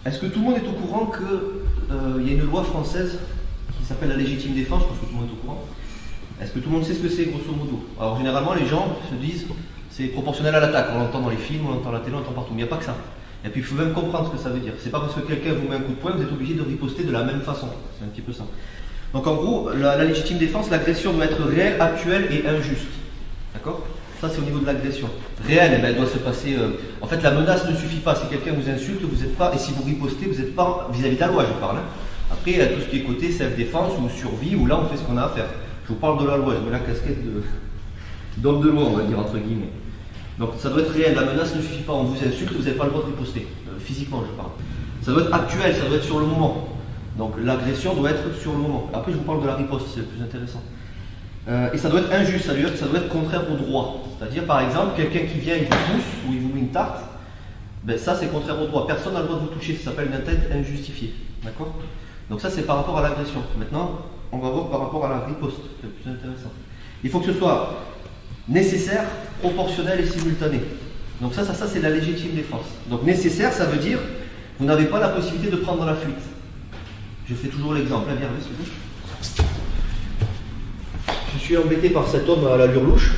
Est-ce que tout le monde est au courant qu'il y a une loi française qui s'appelle la légitime défense? Je pense que tout le monde est au courant. Est-ce que tout le monde sait ce que c'est, grosso modo? Alors généralement les gens se disent c'est proportionnel à l'attaque. On l'entend dans les films, on l'entend à la télé, on l'entend partout. Mais il n'y a pas que ça. Et puis il faut même comprendre ce que ça veut dire. C'est pas parce que quelqu'un vous met un coup de poing que vous êtes obligé de riposter de la même façon. C'est un petit peu ça. Donc en gros, la légitime défense, l'agression doit être réelle, actuelle et injuste. D'accord? Ça c'est au niveau de l'agression. Réelle, eh ben, elle doit se passer... En fait la menace ne suffit pas. Si quelqu'un vous insulte, vous n'êtes pas... Et si vous ripostez, vous n'êtes pas vis-à-vis de la loi, je parle. Hein. Après, il y a tout ce qui est côté self-défense ou survie, où là on fait ce qu'on a à faire. Je vous parle de la loi, je mets la casquette d'homme de loi, on va dire entre guillemets. Donc ça doit être réel, la menace ne suffit pas, on vous insulte, vous n'avez pas le droit de riposter. Physiquement je parle. Ça doit être actuel, ça doit être sur le moment. Donc l'agression doit être sur le moment. Après je vous parle de la riposte, c'est le plus intéressant. Et ça doit être injuste, ça doit être contraire au droit. C'est-à-dire par exemple, quelqu'un qui vient, il vous pousse ou il vous met une tarte, ben ça c'est contraire au droit. Personne n'a le droit de vous toucher, ça s'appelle une atteinte injustifiée. D'accord? Donc ça c'est par rapport à l'agression. Maintenant, on va voir par rapport à la riposte, c'est le plus intéressant. Il faut que ce soit nécessaire, proportionnel et simultané. Donc ça c'est la légitime défense. Donc nécessaire, ça veut dire, vous n'avez pas la possibilité de prendre la fuite. Je fais toujours l'exemple, viens, s'il vous plaît. Je suis embêté par cet homme à l'allure louche.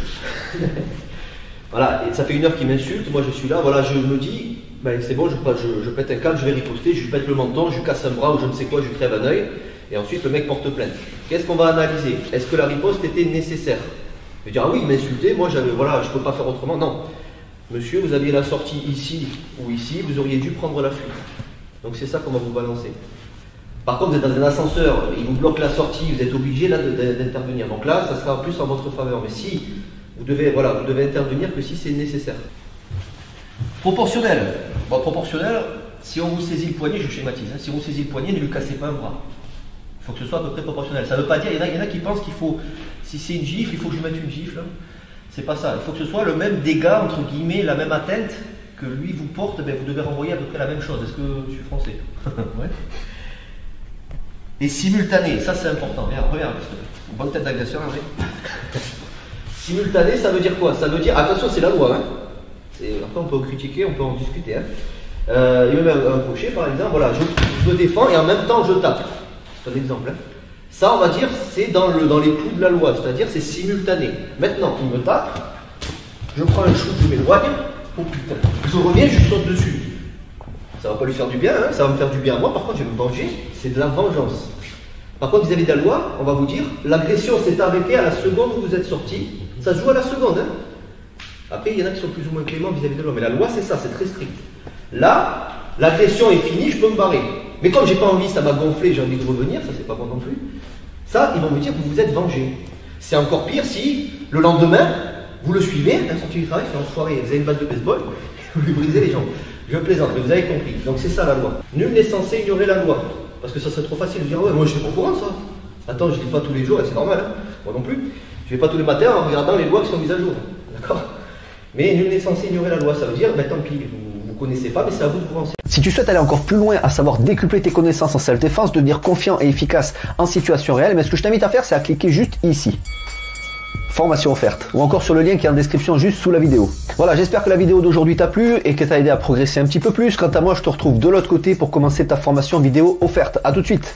Voilà, et ça fait 1 heure qu'il m'insulte, moi je suis là, voilà, je me dis, ben c'est bon, je pète un câble, je vais riposter, je lui pète le menton, je lui casse un bras ou je ne sais quoi, je lui crève un œil. Et ensuite, le mec porte plainte. Qu'est-ce qu'on va analyser? Est-ce que la riposte était nécessaire? Je vais dire, ah oui, il m'a insulté, moi, voilà, je ne peux pas faire autrement. Non. Monsieur, vous aviez la sortie ici ou ici, vous auriez dû prendre la fuite. Donc c'est ça qu'on va vous balancer. Par contre, vous êtes dans un ascenseur, il vous bloque la sortie, vous êtes obligé là d'intervenir. Donc là, ça sera plus en votre faveur. Mais si, vous devez intervenir que si c'est nécessaire. Proportionnel. Bon, proportionnel, si on vous saisit le poignet, je schématise, hein, si on vous saisit le poignet, ne lui cassez pas un bras. Il faut que ce soit à peu près proportionnel. Ça ne veut pas dire, il y en a qui pensent qu'il faut, si c'est une gifle, il faut que je mette une gifle. C'est pas ça. Il faut que ce soit le même dégât, entre guillemets, la même atteinte que lui vous porte, ben vous devez renvoyer à peu près la même chose. Est-ce que je suis français? Ouais. Et simultané, ça c'est important. Regarde, bonne tête d'agresseur, hein, simultané, ça veut dire quoi? Ça veut dire, attention, c'est la loi. Hein. Après, on peut en critiquer, on peut en discuter. Hein. Il me met un crochet, par exemple, voilà, je me défends et en même temps je tape. C'est un exemple. Hein. Ça, on va dire, c'est dans les clous de la loi, c'est-à-dire c'est simultané. Maintenant, il me tape, je prends un shoot, je m'éloigne, oh putain, je reviens, je saute dessus. Ça va pas lui faire du bien, hein, ça va me faire du bien à moi, par contre, je vais me venger, c'est de la vengeance. Par contre, vis-à-vis de la loi, on va vous dire, l'agression s'est arrêtée à la seconde où vous êtes sorti, ça se joue à la seconde. Hein. Après, il y en a qui sont plus ou moins cléments vis-à-vis de la loi, mais la loi, c'est ça, c'est très strict. Là, l'agression est finie, je peux me barrer. Mais comme j'ai pas envie, ça m'a gonflé, j'ai envie de revenir, ça c'est pas bon non plus. Ça, ils vont me dire que vous vous êtes vengé. C'est encore pire si, le lendemain, vous le suivez, un sorti du travail, fait enfoiré, vous avez une balle de baseball, vous lui brisez les jambes. Je plaisante, mais vous avez compris. Donc c'est ça la loi. Nul n'est censé ignorer la loi. Parce que ça serait trop facile de dire, ouais, moi je suis pas au courant de ça. Attends, je ne lis pas tous les jours, et c'est normal, hein. Moi non plus. Je ne vais pas tous les matins en regardant les lois qui sont mises à jour. D'accord? Mais nul n'est censé ignorer la loi. Ça veut dire, ben tant pis, vous ne connaissez pas, mais c'est à vous de vous renseigner. Si tu souhaites aller encore plus loin, à savoir décupler tes connaissances en self-défense, devenir confiant et efficace en situation réelle, mais ce que je t'invite à faire, c'est à cliquer juste ici. Formation offerte, ou encore sur le lien qui est en description juste sous la vidéo. Voilà, j'espère que la vidéo d'aujourd'hui t'a plu et qu'elle t'a aidé à progresser un petit peu plus. Quant à moi, je te retrouve de l'autre côté pour commencer ta formation vidéo offerte. À tout de suite.